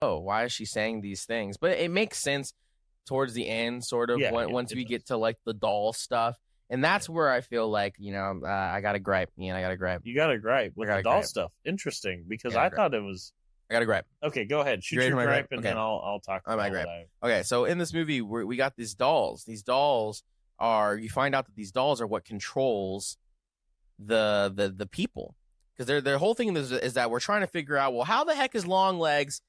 oh, why is she saying these things? But it makes sense towards the end, sort of, once we get to like the doll stuff. And that's where I feel like, I got a gripe. I got a gripe. You got a gripe with the doll stuff. Interesting, because I thought it was. I got a gripe. Okay, go ahead. Shoot your gripe, and then I'll talk about my gripe. Okay, so in this movie, we got these dolls. These dolls you find out that these dolls are what controls the people. Because their whole thing is that we're trying to figure out, well, how the heck is Longlegs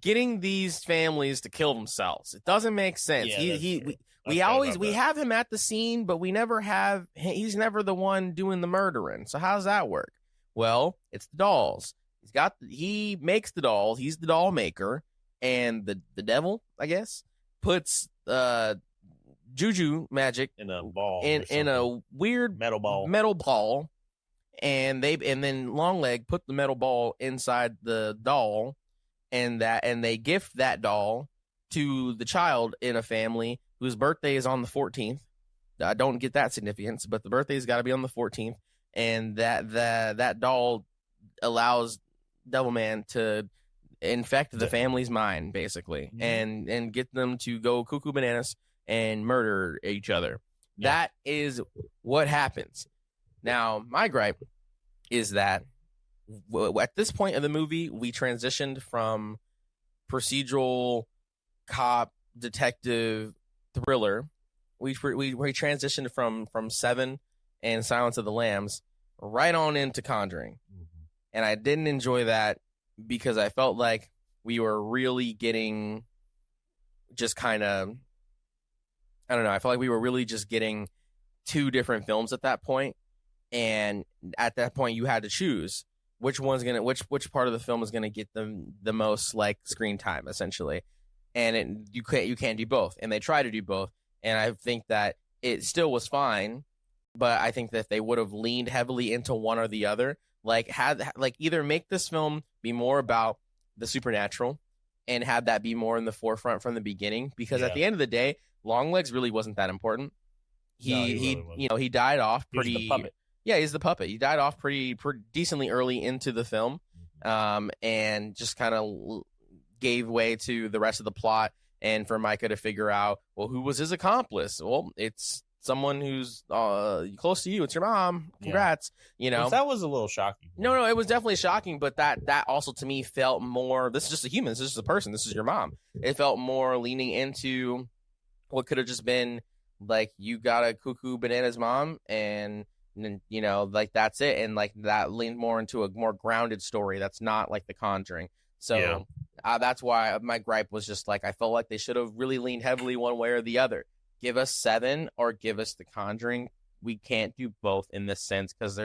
getting these families to kill themselves? It doesn't make sense. We have him at the scene, but he's never the one doing the murdering. So how does that work? Well, it's the dolls. He makes the dolls. He's the doll maker, and the devil, I guess, puts juju magic in a ball, in a weird metal ball, and then Longleg put the metal ball inside the doll, and they gift that doll to the child in a family whose birthday is on the 14th. I don't get that significance, but the birthday's got to be on the 14th, and that doll allows Devilman to infect the family's mind, basically, and get them to go cuckoo bananas and murder each other. Yeah. That is what happens. Now, my gripe is that at this point of the movie, we transitioned from procedural cop detective thriller. We transitioned from Seven and Silence of the Lambs right on into Conjuring. And I didn't enjoy that because I felt like we were really getting just kind of, I don't know, I felt like we were really just getting two different films at that point. And at that point, you had to choose which part of the film is gonna get them the most like screen time, essentially. And you can't do both. And they try to do both. And I think that it still was fine, but I think that they would have leaned heavily into one or the other. Either make this film be more about the supernatural and have that be more in the forefront from the beginning, because at the end of the day, Longlegs really wasn't that important. He died off pretty. He's the puppet. Yeah, he's the puppet. He died off pretty decently early into the film, and just kind of gave way to the rest of the plot, and for Micah to figure out, well, who was his accomplice? Well, it's someone who's close to you. It's your mom. Congrats. But that was a little shocking. No, it was definitely shocking, but that also to me felt more, this is just a human, this is just a person, this is your mom. It felt more leaning into what could have just been like, you got a cuckoo bananas mom, and like that's it, and like that leaned more into a more grounded story that's not like The Conjuring. So that's why my gripe was just like, I felt like they should have really leaned heavily one way or the other. Give us Seven or give us The Conjuring. We can't do both in this sense, because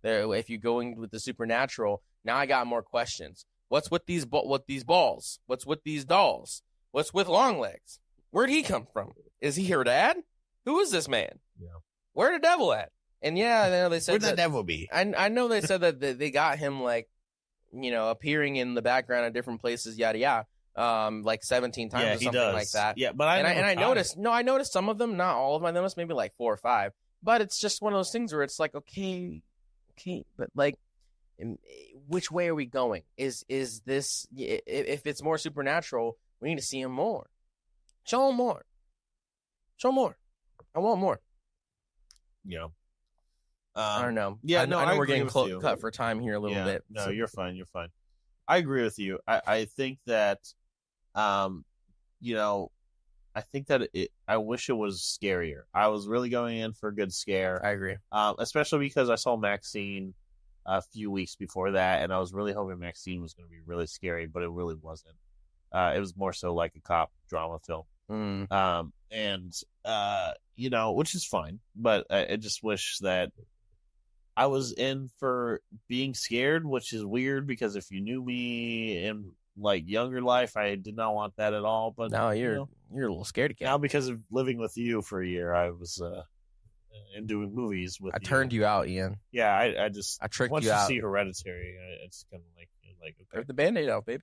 if you're going with the supernatural, now I got more questions. What's with these balls? What's with these dolls? What's with Longlegs? Where'd he come from? Is he her dad? Who is this man? Yeah. Where the devil at? And I know they said where'd the devil be? I know they said that they got him like, appearing in the background at different places, yada yada. Like 17 times or something like that. Yeah, but I noticed some of them, not all of them. I noticed maybe like 4 or 5. But it's just one of those things where it's like, okay, but like, which way are we going? Is this, if it's more supernatural, we need to see him more. Show him more. I want more. Yeah. I don't know. Yeah, I know we're getting cut for time here a little bit. No, so. You're fine. I agree with you. I think that, I think that I wish it was scarier. I was really going in for a good scare. I agree. Especially because I saw Maxine a few weeks before that, and I was really hoping Maxine was going to be really scary, but it really wasn't. It was more so like a cop drama film. Which is fine, but I just wish that I was in for being scared, which is weird because if you knew me in like younger life, I did not want that at all. But now you're a little scared again. Now because of living with you for a year, I was and doing movies with. I turned you out, Ian. Yeah, I tricked you out. Once you see Hereditary, it's kind of like okay. Rip the Band-Aid out, baby.